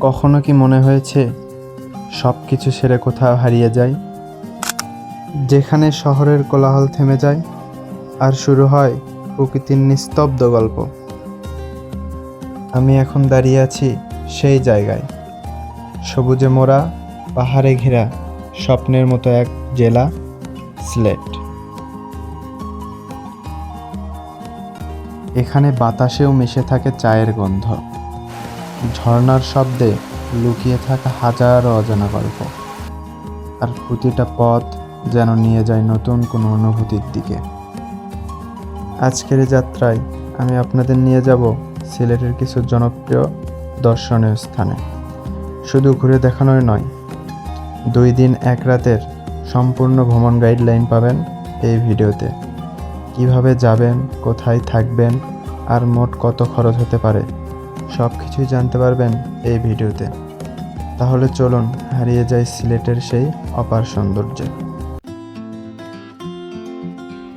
কখনো কি মনে হয়েছে সব কিছু ছেড়ে কোথাও হারিয়ে যায়, যেখানে শহরের কোলাহল থেমে যায় আর শুরু হয় প্রকৃতির নিস্তব্ধ গল্প? আমি এখন দাঁড়িয়ে আছি সেই জায়গায়, সবুজে মোড়া, পাহাড়ে ঘেরা স্বপ্নের মতো এক জেলা, সিলেট। এখানে বাতাসেও মিশে থাকে চায়ের গন্ধ, ঝর্ণার শব্দে লুকিয়ে থাকা হাজারো অজানা গল্প, আর প্রতিটা পথ যেন নিয়ে যায় নতুন কোনো অনুভূতির দিকে। আজকের এই যাত্রায় আমি আপনাদের নিয়ে যাব সিলেটের কিছু জনপ্রিয় দর্শনীয় স্থানে। শুধু ঘুরে দেখানোই নয়, 2 দিন 1 রাতের সম্পূর্ণ ভ্রমণ গাইডলাইন পাবেন এই ভিডিওতে। কিভাবে যাবেন, কোথায় থাকবেন, আর মোট কত খরচ হতে পারে, সব কিছুই জানতে পারবেন এই ভিডিওতে। তাহলে চলুন হারিয়ে যাই সিলেটের সেই অপার সৌন্দর্যে।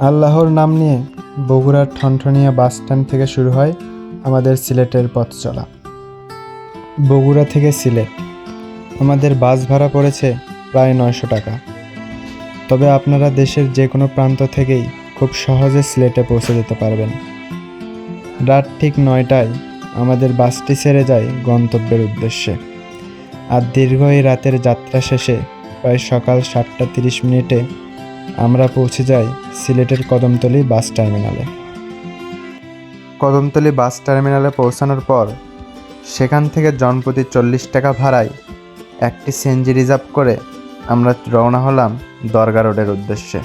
আল্লাহর নাম নিয়ে বগুড়ার ঠনঠনিয়া বাস স্ট্যান্ড থেকে শুরু হয় আমাদের সিলেটের পথ চলা। বগুড়া থেকে সিলেট আমাদের বাস ভাড়া পড়েছে প্রায় 900 টাকা। তবে আপনারা দেশের যে কোনো প্রান্ত থেকেই খুব সহজে সিলেটে পৌঁছে যেতে পারবেন। রাত ঠিক 9টায় আমাদের বাসটি ছেড়ে যায় গন্তব্যের উদ্দেশ্যে। আর দীর্ঘ এই রাতের যাত্রা শেষে প্রায় সকাল 7:30 আমরা পৌঁছে যাই সিলেটের কদমতলী বাস টার্মিনালে। কদমতলী বাস টার্মিনালে পৌঁছানোর পর সেখান থেকে জনপ্রতি 40 টাকা ভাড়ায় একটি সিএনজি রিজার্ভ করে আমরা রওনা হলাম দরগা রোডের উদ্দেশ্যে।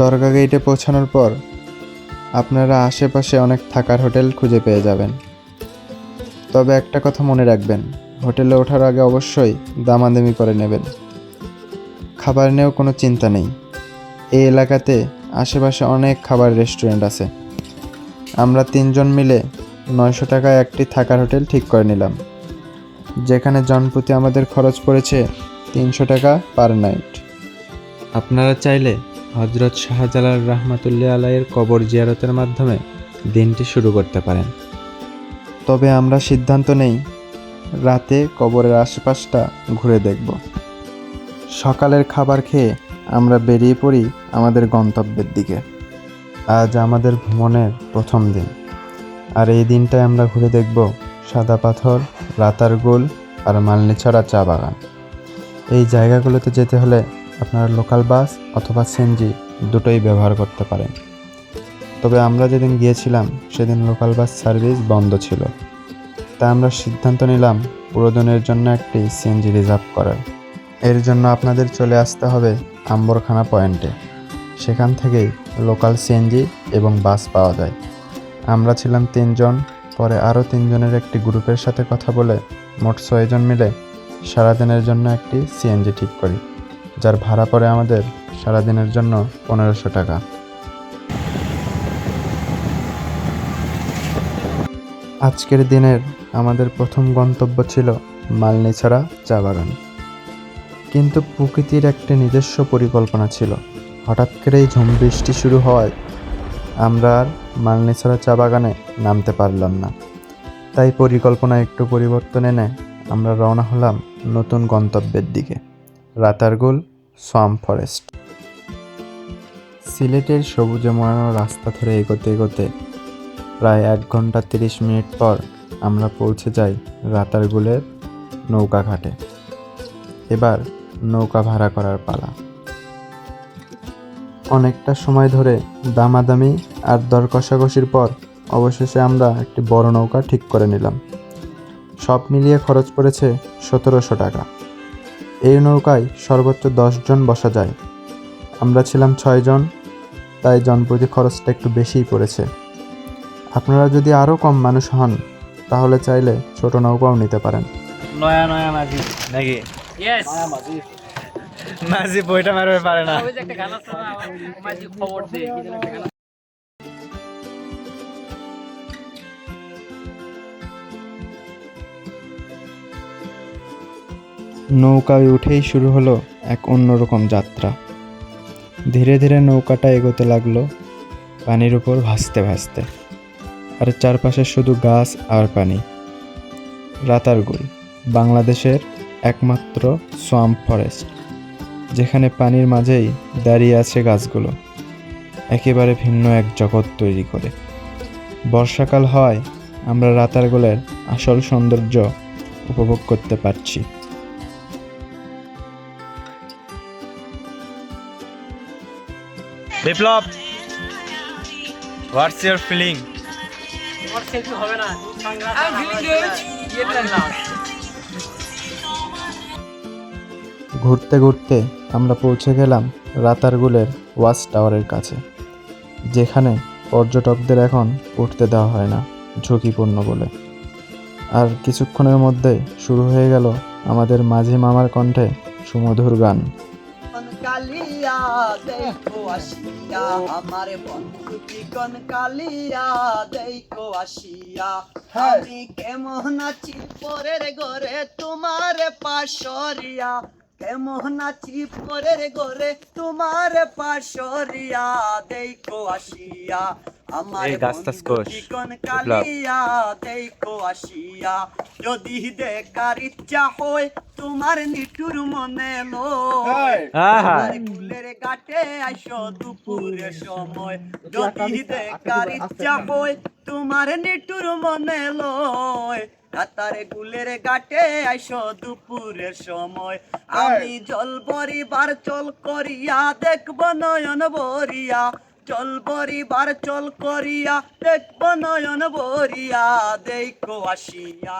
দরগা গেটে পৌঁছানোর পর আপনারা আশেপাশে অনেক থাকার হোটেল খুঁজে পেয়ে যাবেন। তবে একটা কথা মনে রাখবেন, হোটেলে ওঠার আগে অবশ্যই দামাদামি করে নেবেন। খাবার নিয়েও কোনো চিন্তা নেই, এই এলাকাতে আশেপাশে অনেক খাবার রেস্টুরেন্ট আছে। আমরা 3 জন মিলে 900 টাকায় একটি থাকার হোটেল ঠিক করে নিলাম, যেখানে জনপ্রতি আমাদের খরচ পড়েছে 300 টাকা পার নাইট। আপনারা চাইলে হজরত শাহজালাল রহমাতুল্লাহ আলাইয়ের কবর জিয়ারতের মাধ্যমে দিনটি শুরু করতে পারেন। তবে আমরা সিদ্ধান্ত নেই রাতে কবরের আশেপাশটা ঘুরে দেখব। সকালের খাবার খেয়ে আমরা বেরিয়ে পড়ি আমাদের গন্তব্যের দিকে। আজ আমাদের ভ্রমণের প্রথম দিন, আর এই দিনটায় আমরা ঘুরে দেখব সাদা পাথর, রাতারগুল আর মালনীছড়া চা বাগান। এই জায়গাগুলোতে যেতে হলে আপনারা লোকাল বাস অথবা সিএনজি দুটোই ব্যবহার করতে পারেন। তবে আমরা যেদিন গিয়েছিলাম সেদিন লোকাল বাস সার্ভিস বন্ধ ছিল, তাই আমরা সিদ্ধান্ত নিলাম পুরো দিনের জন্য একটি সিএনজি রিজার্ভ করার। এর জন্য আপনাদের চলে আসতে হবে আম্বরখানা পয়েন্টে। সেখান থেকেই লোকাল সিএনজি এবং বাস পাওয়া যায়। আমরা ছিলাম 3 জন, পরে আরও 3 জনের একটি গ্রুপের সাথে কথা বলে মোট 6 জন মিলে সারাদিনের জন্য একটি সিএনজি ঠিক করি, যার ভাড়া পড়ে আমাদের সারাদিনের জন্য 1500 টাকা। আজকের দিনের আমাদের প্রথম গন্তব্য ছিল মালনীছড়া চা বাগান। কিন্তু প্রকৃতির একটি নিজস্ব পরিকল্পনা ছিল। হঠাৎ করেই ঝুম বৃষ্টি শুরু হওয়ায় আমরা আর মালনীছড়া চা বাগানে নামতে পারলাম না। তাই পরিকল্পনা একটু পরিবর্তন এনে আমরা রওনা হলাম নতুন গন্তব্যের দিকে, রাতারগুল সোয়াম্প ফরেস্ট। সিলেটের সবুজে মোড়ানো রাস্তা ধরে এগোতে এগোতে প্রায় 1 ঘন্টা 30 মিনিট পর আমরা পৌঁছে যাই রাতারগুলের নৌকা ঘাটে। এবার নৌকা ভাড়া করার পালা। অনেকটা সময় ধরে দামাদামি আর দর কষাকষির পর অবশেষে আমরা একটি বড় নৌকা ঠিক করে নিলাম। সব মিলিয়ে খরচ পড়েছে 1700 টাকা। এই নৌকায় সর্বোচ্চ 10 জন বসা যায়। আমরা ছিলাম 6 জন, তাই জনপ্রতি খরচটা একটু বেশিই পড়েছে। আপনারা যদি আরও কম মানুষ হন তাহলে চাইলে ছোট নৌকাও নিতে পারেন। নয়া নয়া মাঝি নাকি? ইয়েস মাঝি বইটা মারবে পারে না। ওই যে একটা গান আছে না, মাঝি খবর দে, কি যেন একটা গান আছে। নৌকায় উঠেই শুরু হলো এক অন্যরকম যাত্রা। ধীরে ধীরে নৌকাটা এগোতে লাগলো পানির উপর ভাসতে ভাসতে। আর চারপাশে শুধু গাছ আর পানি। রাতারগুল বাংলাদেশের একমাত্র সোয়াম্প ফরেস্ট, যেখানে পানির মাঝেই দাঁড়িয়ে আছে গাছগুলো, একেবারে ভিন্ন এক জগৎ তৈরি করে। বর্ষাকাল হওয়ায় আমরা রাতারগুলের আসল সৌন্দর্য উপভোগ করতে পারছি। বিপ্লব, হোয়াটস ইউর ফিলিং? और सेल्फी হবে না আমি ফিলিং না ঘুরতে ঘুরতে আমরা পৌঁছে গেলাম রাতারগুলের ওয়াচ টাওয়ারের কাছে, যেখানে পর্যটকদের এখন উঠতে দেওয়া হয় না, ঝুঁকিপূর্ণ বলে। আর কিছুক্ষণের মধ্যে শুরু হয়ে গেল আমাদের মাঝি মামার কণ্ঠে সুমধুর গান। কালিয়া দেখো আসিয়া আমার বন্ধু চিকন কালিয়া দেখো আসিয়া আমি কেমন আছি পরের ঘরে তোমার পাশরিয়া, কেমন আছি পরের ঘরে তোমার পাশরিয়া দেখো আসিয়া আমার এই গাছ টাছ বন্ধু কোষ, চিকন বিপ্লব। কালিয়া দেখো আসিয়া যদি দেখার ইচ্ছা হয় তোমার নিঠুর মনে লয় আহা, আমার কুলের ঘাটে আইসো দুপুরের সময় যদি দেখার ইচ্ছা হয় তোমার নিঠুর মনে লয় রাতার গুলের ঘাটে আইসো দুপুরের সময় আমি জল বরিবার চল করিয়া দেখব নয়ন ভরিয়া, চল বরিবার চল করিয়া দেখব নয়ন ভরিয়া দেখো আসিয়া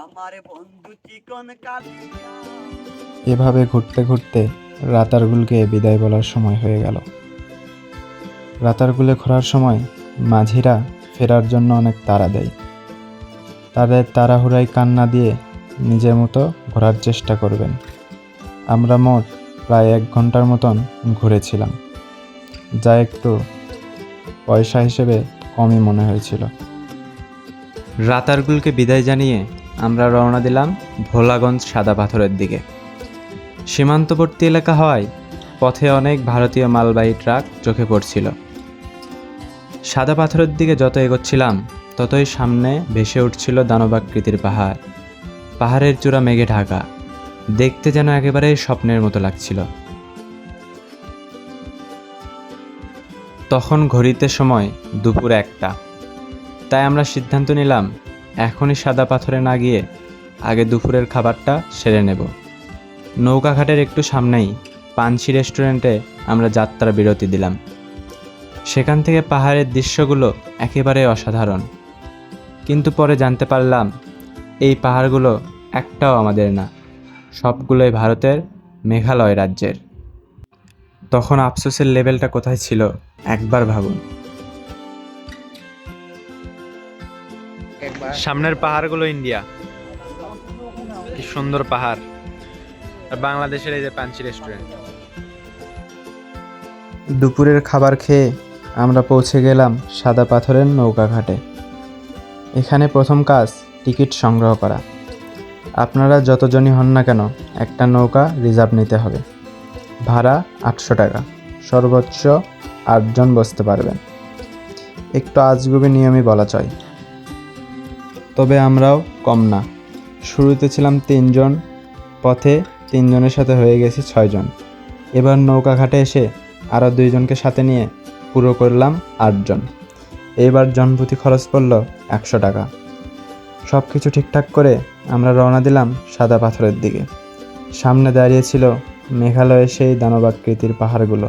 আমার বন্ধু চিকন কালিয়া। এভাবে ঘুরতে ঘুরতে রাতারগুলকে বিদায় বলার সময় হয়ে গেল। রাতারগুলে ঘোরার সময় মাঝিরা ফেরার জন্য অনেক তাড়া দেয়। তাদের তাড়াহুড়ায় কান্না দিয়ে নিজের মতো ঘোরার চেষ্টা করবেন। আমরা মোট প্রায় 1 ঘন্টার মতন ঘুরেছিলাম, যা একটু পয়সা হিসেবে কমই মনে হয়েছিল। রাতারগুলকে বিদায় জানিয়ে আমরা রওনা দিলাম ভোলাগঞ্জ সাদা পাথরের দিকে। সীমান্তবর্তী এলাকা হওয়ায় পথে অনেক ভারতীয় মালবাহী ট্রাক চোখে পড়ছিল। সাদা পাথরের দিকে যত এগোচ্ছিলাম ততই সামনে ভেসে উঠছিল দানবাকৃতির পাহাড়। পাহাড়ের চূড়া মেঘে ঢাকা, দেখতে যেন একেবারে স্বপ্নের মতো লাগছিল। তখন ঘড়িতে সময় দুপুর 1টা, তাই আমরা সিদ্ধান্ত নিলাম এখনই সাদা পাথরে না গিয়ে আগে দুপুরের খাবারটা সেরে নেব। নৌকাঘাটের একটু সামনেই পানসি রেস্টুরেন্টে আমরা যাত্রা বিরতি দিলাম। সেখান থেকে পাহাড়ের দৃশ্যগুলো একেবারে অসাধারণ, কিন্তু পরে জানতে পারলাম এই পাহাড়গুলো একটাও আমাদের না, সবগুলোই ভারতের মেঘালয় রাজ্যের। তখন আফসোসের লেভেলটা কোথায় ছিল একবার ভাবুন। সামনের পাহাড়গুলো ইন্ডিয়া, কি সুন্দর পাহাড়। আর বাংলাদেশের এই যে পানসি রেস্টুরেন্ট। দুপুরের খাবার খেয়ে আমরা পৌঁছে গেলাম সাদা পাথরের নৌকাঘাটে। এখানে প্রথম কাজ টিকিট সংগ্রহ করা। আপনারা যতজনই হন না কেন একটা নৌকা রিজার্ভ নিতে হবে। ভাড়া 800 টাকা, সর্বোচ্চ 8 জন বসতে পারবেন। একটু আজগুবি নিয়মই বলা চলে, তবে আমরাও কম না। শুরুতে ছিলাম 3 জন, পথে 3 জনের সাথে হয়ে গেছি 6 জন। এবার নৌকা ঘাটে এসে আরও 2 জনকে সাথে নিয়ে পুরো করলাম 8 জন। এবার জনপ্রতি খরচ পড়ল 100 টাকা। সব কিছু ঠিকঠাক করে আমরা রওনা দিলাম সাদা পাথরের দিকে। সামনে দাঁড়িয়ে ছিল মেঘালয়ের সেই দানবাকৃতির পাহাড়গুলো।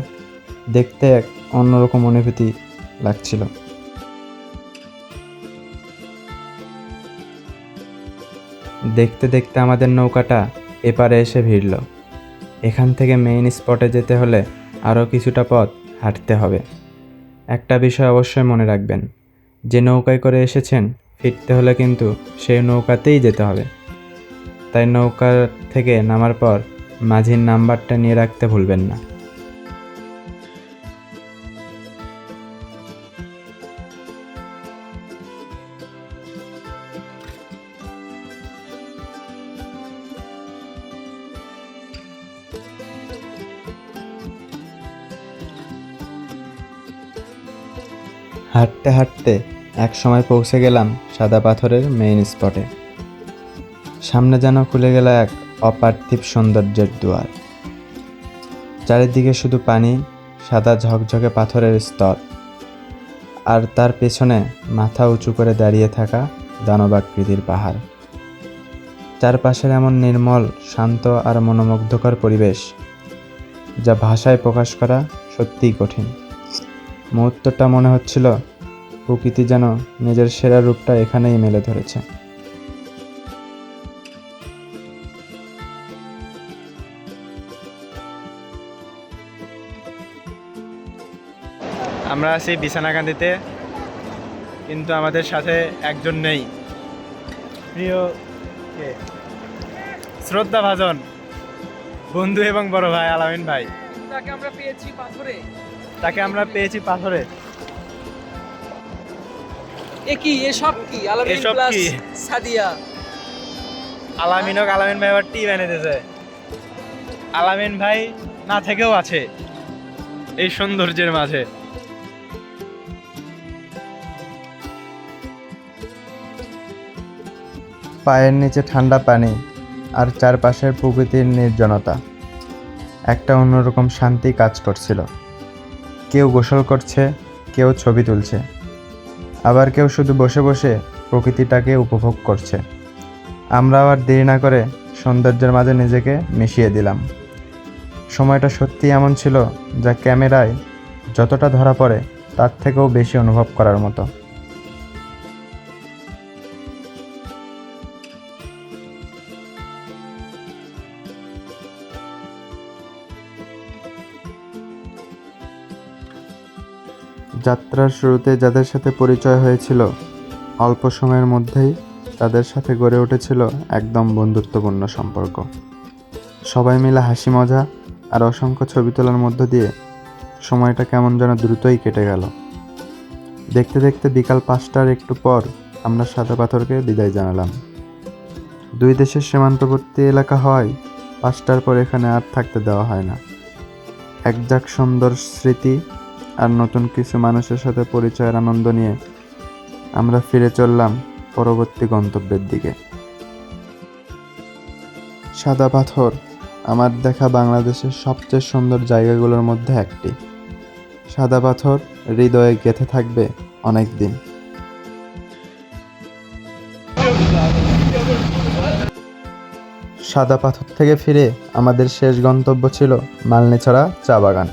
দেখতে এক অন্যরকম অনুভূতি লাগছিল। দেখতে দেখতে আমাদের নৌকাটা এপারে এসে ভিড়ল। এখান থেকে মেইন স্পটে যেতে হলে আরও কিছুটা পথ হাঁটতে হবে। একটা বিষয় অবশ্যই মনে রাখবেন, যে নৌকায় করে এসেছেন ফিরতে হলে কিন্তু সেই নৌকাতেই যেতে হবে। তাই নৌকা থেকে নামার পর মাঝির নাম্বারটা নিয়ে রাখতে ভুলবেন না। হাঁটতে হাঁটতে এক সময় পৌঁছে গেলাম সাদা পাথরের মেইন স্পটে। সামনে যেন খুলে গেল এক অপার্থিব সৌন্দর্যের দুয়ার। চারিদিকে শুধু পানি, সাদা ঝকঝকে পাথরের স্তর, আর তার পেছনে মাথা উঁচু করে দাঁড়িয়ে থাকা দানবাকৃতির পাহাড়। চারপাশের এমন নির্মল, শান্ত আর মনোমুগ্ধকর পরিবেশ, যা ভাষায় প্রকাশ করা সত্যিই কঠিন। মুহূর্তটা মনে হচ্ছিল প্রকৃতি যেন নিজের সেরা রূপটা এখানেই মেলে ধরেছে। আমরা আছি বিছানাকান্দিতে, কিন্তু আমাদের সাথে একজন নেই। প্রিয় কে? শ্রদ্ধা ভাজন বন্ধু এবং বড় ভাই আলামিন ভাই। তাকে আমরা পেয়েছি পাথরে। তাকে আমরা পেয়েছি পাথরে। এসব কি আলামিন এসব প্লাস কি? সাদিয়া। আলামিন ভাই আবার টিম এনে দিয়েছে। আলামিন ভাই না থেকেও আছে এই সৌন্দর্যের মাঝে। পায়ের নিচে ঠান্ডা পানি আর চারপাশের প্রকৃতির নির্জনতা, একটা অন্যরকম শান্তি কাজ করছিল। কেউ গোসল করছে, কেউ ছবি তুলছে, আবার কেউ শুধু বসে বসে প্রকৃতিটাকে উপভোগ করছে। আমরা আবার দেরি না করে সৌন্দর্যের মাঝে নিজেকে মিশিয়ে দিলাম। সময়টা সত্যি এমন ছিল যা ক্যামেরায় যতটা ধরা পড়ে তার থেকেও বেশি অনুভব করার মতো। যাত্রার শুরুতে যাদের সাথে পরিচয় হয়েছিল, অল্প সময়ের মধ্যেই তাদের সাথে গড়ে উঠেছিল একদম বন্ধুত্বপূর্ণ সম্পর্ক। সবাই মিলে হাসি মজা আর অসংখ্য ছবি তোলার মধ্য দিয়ে সময়টা কেমন যেন দ্রুতই কেটে গেল। দেখতে দেখতে বিকাল 5টার একটু পর আমরা সাদা পাথরকে বিদায় জানালাম। দুই দেশের সীমান্তবর্তী এলাকা হওয়ায় 5টার পর এখানে আর থাকতে দেওয়া হয় না। একঝাঁক সুন্দর স্মৃতি আর নতুন কিছু মানুষের সাথে পরিচয়ের আনন্দ নিয়ে আমরা ফিরে চললাম পরবর্তী গন্তব্যের দিকে। সাদা পাথর আমার দেখা বাংলাদেশের সবচেয়ে সুন্দর জায়গাগুলোর মধ্যে একটি। সাদা পাথর হৃদয়ে গেঁথে থাকবে অনেক দিন। সাদা পাথর থেকে ফিরে আমাদের শেষ গন্তব্য ছিল মালনীছড়া চা বাগান,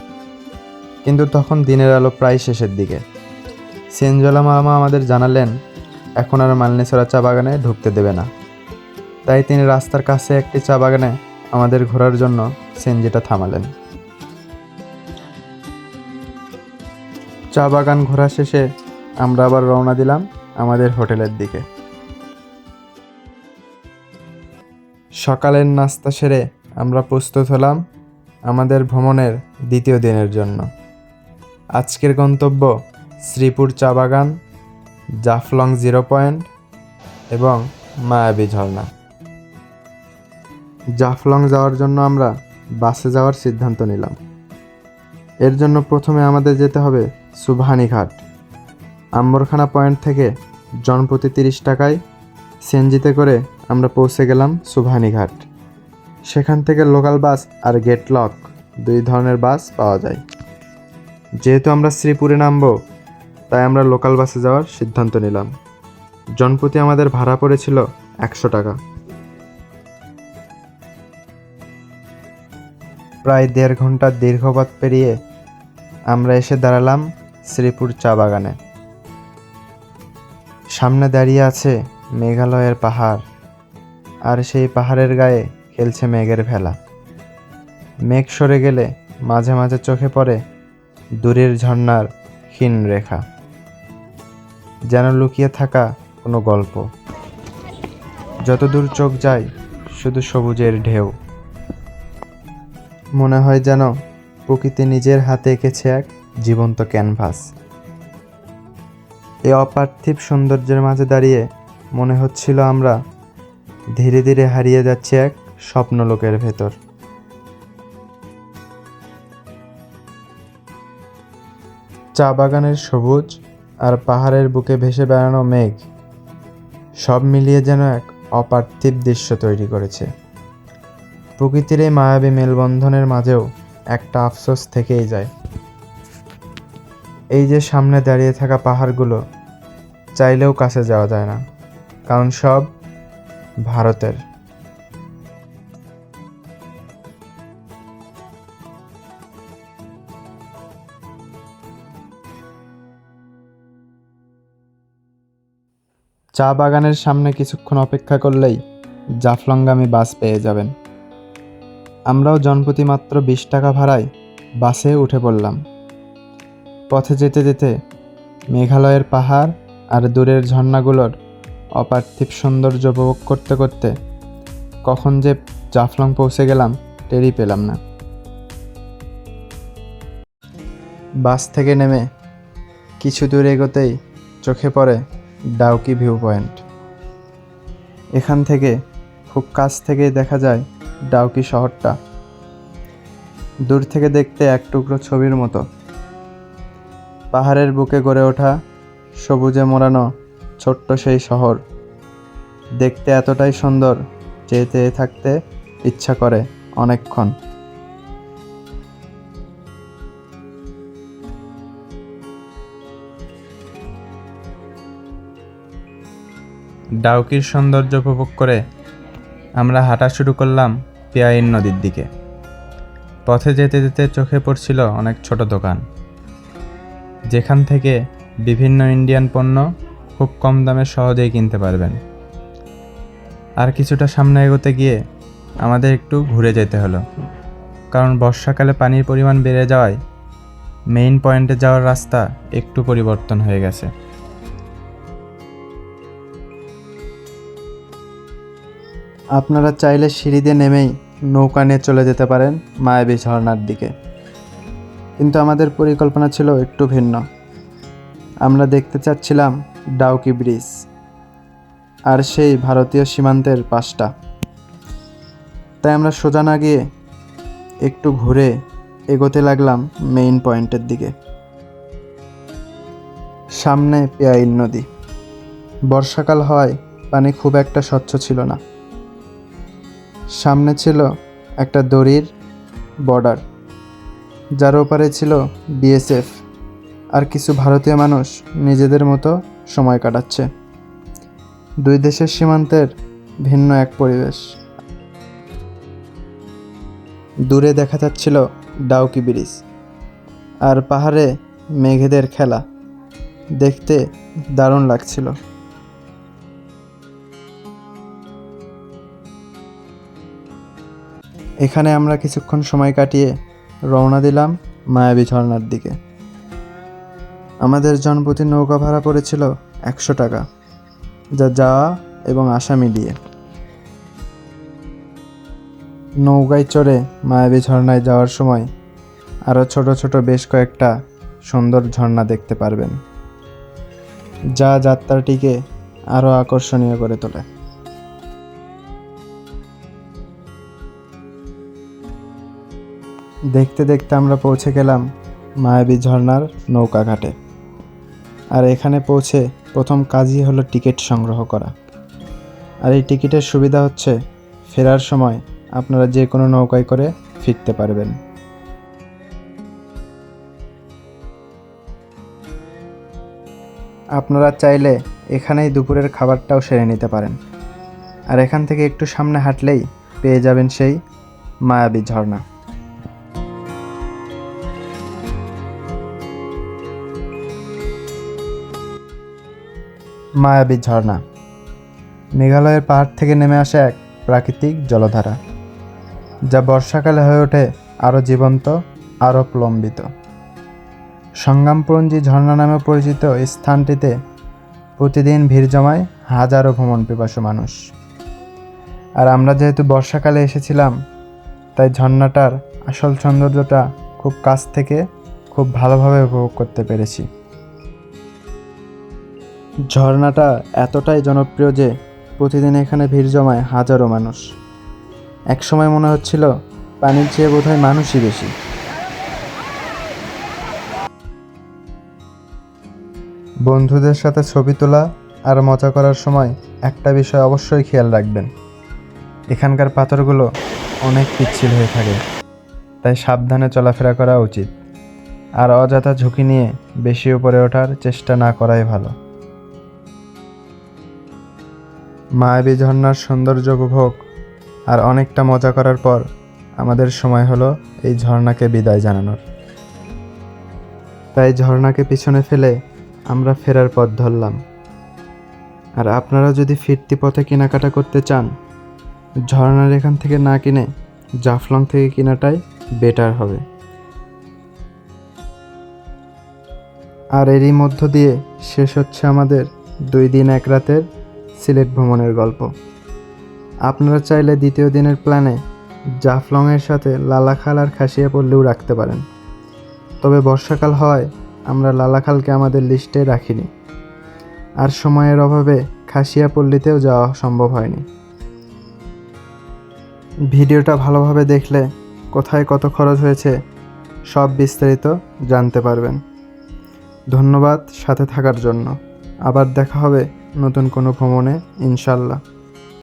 কিন্তু তখন দিনের আলো প্রায় শেষের দিকে। সেনজলা মামা আমাদের জানালেন এখন আর মালনীছড়া চা বাগানে ঢুকতে দেবে না। তাই তিনি রাস্তার কাছে একটি চা বাগানে আমাদের ঘোরার জন্য সেনজিটা থামালেন। চা বাগান ঘোরা শেষে আমরা আবার রওনা দিলাম আমাদের হোটেলের দিকে। সকালের নাস্তা সেরে আমরা প্রস্তুত হলাম আমাদের ভ্রমণের দ্বিতীয় দিনের জন্য। আজকের গন্তব্য শ্রীপুর চা বাগান, জাফলং 0 পয়েন্ট এবং মায়াবী ঝর্ণা। জাফলং যাওয়ার জন্য আমরা বাসে যাওয়ার সিদ্ধান্ত নিলাম। এর জন্য প্রথমে আমাদের যেতে হবে সুবহানি ঘাট। আম্বরখানা পয়েন্ট থেকে জনপ্রতি 30 টাকায় সিএনজিতে করে আমরা পৌঁছে গেলাম সুবহানি ঘাট। সেখান থেকে লোকাল বাস আর গেটলক 2 ধরনের বাস পাওয়া যায়। যেহেতু আমরা শ্রীপুরে নামবো, তাই আমরা লোকাল বাসে যাওয়ার সিদ্ধান্ত নিলাম। জনপ্রতি আমাদের ভাড়া পড়েছিল 100 টাকা। প্রায় 1.5 ঘন্টার দীর্ঘ পথ পেরিয়ে আমরা এসে দাঁড়ালাম শ্রীপুর চা বাগানে। সামনে দাঁড়িয়ে আছে মেঘালয়ের পাহাড়, আর সেই পাহাড়ের গায়ে খেলছে মেঘের ভেলা। মেঘ সরে গেলে মাঝে মাঝে চোখে পড়ে দূরের ঝর্ণার ক্ষীণ রেখা, যেন লুকিয়ে থাকা কোনো গল্প। যতদূর চোখ যায় শুধু সবুজের ঢেউ। মনে হয় যেন প্রকৃতি নিজের হাতে এঁকেছে এক জীবন্ত ক্যানভাস। এই অপার্থিব সৌন্দর্যের মাঝে দাঁড়িয়ে মনে হচ্ছিল আমরা ধীরে ধীরে হারিয়ে যাচ্ছি এক স্বপ্নলোকের ভেতর। চা বাগানের সবুজ আর পাহাড়ের বুকে ভেসে বেড়ানো মেঘ সব মিলিয়ে যেন এক অপার্থিব দৃশ্য তৈরি করেছে। প্রকৃতির এই মায়াবী মেলবন্ধনের মাঝেও একটা আফসোস থেকেই যায়। এই যে সামনে দাঁড়িয়ে থাকা পাহাড়গুলো চাইলেও কাছে যাওয়া যায় না, কারণ সব ভারতের। চা বাগানের সামনে কিছুক্ষণ অপেক্ষা করলেই জাফলংগামী বাস পেয়ে যাবেন। আমরাও জনপ্রতি মাত্র 20 টাকা ভাড়ায় বাসে উঠে পড়লাম। পথে যেতে যেতে মেঘালয়ের পাহাড় আর দূরের ঝর্ণাগুলোর অপার্থিব সৌন্দর্য উপভোগ করতে করতে কখন যে জাফলং পৌঁছে গেলাম টেরই পেলাম না। বাস থেকে নেমে কিছু দূর এগোতেই চোখে পড়ে ডাউকি ভিউ পয়েন্ট। এখান থেকে খুব কাছ থেকেই দেখা যায় ডাউকি শহরটা। দূর থেকে দেখতে এক টুকরো ছবির মতো। পাহাড়ের বুকে গড়ে ওঠা সবুজে মোড়ানো ছোট্ট সেই শহর দেখতে এতটাই সুন্দর যে চেয়ে থাকতে ইচ্ছা করে অনেকক্ষণ। ডাউকির সৌন্দর্য উপভোগ করে আমরা হাঁটা শুরু করলাম পিয়াইন নদীর দিকে। পথে যেতে যেতে চোখে পড়ছিল অনেক ছোট দোকান, যেখান থেকে বিভিন্ন ইন্ডিয়ান পণ্য খুব কম দামে সহজেই কিনতে পারবেন। আর কিছুটা সামনে এগোতে গিয়ে আমাদের একটু ঘুরে যেতে হলো, কারণ বর্ষাকালে পানির পরিমাণ বেড়ে যাওয়ায় মেইন পয়েন্টে যাওয়ার রাস্তা একটু পরিবর্তন হয়ে গেছে। আপনারা চাইলে সিঁড়ি দিয়ে নেমেই নৌকা নিয়ে চলে যেতে পারেন মায়াবী ঝর্ণার দিকে, কিন্তু আমাদের পরিকল্পনা ছিল একটু ভিন্ন। আমরা দেখতে চাচ্ছিলাম ডাউকি ব্রিজ আর সেই ভারতীয় সীমান্তের পাশটা। তাই আমরা সোজা না গিয়ে একটু ঘুরে এগোতে লাগলাম মেইন পয়েন্টের দিকে। সামনে পিয়াইন নদী। বর্ষাকাল হওয়ায় পানি খুব একটা স্বচ্ছ ছিল না। সামনে ছিল একটা দড়ির বর্ডার, যার ওপারে ছিল বিএসএফ আর কিছু ভারতীয় মানুষ নিজেদের মতো সময় কাটাচ্ছে। দুই দেশের সীমান্তের ভিন্ন এক পরিবেশ। দূরে দেখা যাচ্ছিল ডাউকি ব্রিজ আর পাহাড়ে মেঘেদের খেলা, দেখতে দারুণ লাগছিল। এখানে আমরা কিছুক্ষণ সময় কাটিয়ে রওনা দিলাম মায়াবী ঝর্ণার দিকে। আমাদের জনপ্রতি নৌকা ভাড়া পড়েছিল 100 টাকা, যা যাওয়া এবং আসা মিলিয়ে। নৌকায় চড়ে মায়াবী ঝর্ণায় যাওয়ার সময় আরও ছোট ছোট বেশ কয়েকটা সুন্দর ঝর্ণা দেখতে পারবেন, যা যাত্রাটিকে আরও আকর্ষণীয় করে তোলে। দেখতে দেখতে আমরা পৌঁছে গেলাম মায়াবী ঝর্ণার নৌকা ঘাটে। আর এখানে পৌঁছে প্রথম কাজই হলো টিকিট সংগ্রহ করা। আর এই টিকিটের সুবিধা হচ্ছে ফেরার সময় আপনারা যে কোনো নৌকায় করে ফিরতে পারবেন। আপনারা চাইলে এখানেই দুপুরের খাবারটাও সেরে নিতে পারেন। আর এখান থেকে একটু সামনে হাঁটলেই পেয়ে যাবেন সেই মায়াবী ঝর্ণা। মায়াবী ঝর্ণা মেঘালয়ের পাহাড় থেকে নেমে আসা এক প্রাকৃতিক জলধারা, যা বর্ষাকালে হয়ে ওঠে আরও জীবন্ত, আরও প্রলম্বিত। সংগ্রামপুরঞ্জি ঝর্ণা নামে পরিচিত এই স্থানটিতে প্রতিদিন ভিড় জমায় হাজারো ভ্রমণ পিপাসু মানুষ। আর আমরা যেহেতু বর্ষাকালে এসেছিলাম, তাই ঝর্ণাটার আসল সৌন্দর্যটা খুব কাছ থেকে খুব ভালোভাবে উপভোগ করতে পেরেছি। ঝর্ণাটা এতটাই জনপ্রিয় যে প্রতিদিন এখানে ভিড় জমায় হাজারো মানুষ। একসময় মনে হচ্ছিল পানির চেয়ে বোধহয় মানুষই বেশি। বন্ধুদের সাথে ছবি তোলা আর মজা করার সময় একটা বিষয় অবশ্যই খেয়াল রাখবেন, এখানকার পাথরগুলো অনেক পিচ্ছিল হয়ে থাকে, তাই সাবধানে চলাফেরা করা উচিত। আর অযথা ঝুঁকি নিয়ে বেশি উপরে ওঠার চেষ্টা না করাই ভালো। মায়াবী ঝর্ণার সৌন্দর্য উপভোগ আর অনেকটা মজা করার পর আমাদের সময় হলো এই ঝর্ণাকে বিদায় জানানোর। তাই ঝর্ণাকে পিছনে ফেলে আমরা ফেরার পথ ধরলাম। আর আপনারা যদি ফিরতি পথে কেনাকাটা করতে চান, ঝর্ণার এখান থেকে না কিনে জাফলং থেকে কেনাটাই বেটার হবে। আর এরই মধ্য দিয়ে শেষ হচ্ছে আমাদের 2 দিন 1 রাতের সিলেট ভ্রমণের গল্প। আপনারা চাইলে দ্বিতীয় দিনের প্ল্যানে জাফলংয়ের সাথে লালাখাল আর খাসিয়াপল্লিও রাখতে পারেন, তবে বর্ষাকাল হওয়ায় আমরা লালাখালকে আমাদের লিস্টে রাখিনি, আর সময়ের অভাবে খাসিয়াপল্লিতেও যাওয়া সম্ভব হয়নি। ভিডিওটা ভালোভাবে দেখলে কোথায় কত খরচ হয়েছে সব বিস্তারিত জানতে পারবেন। ধন্যবাদ সাথে থাকার জন্য। আবার দেখা হবে নতুন কোনো ভ্রমণে ইনশাল্লাহ।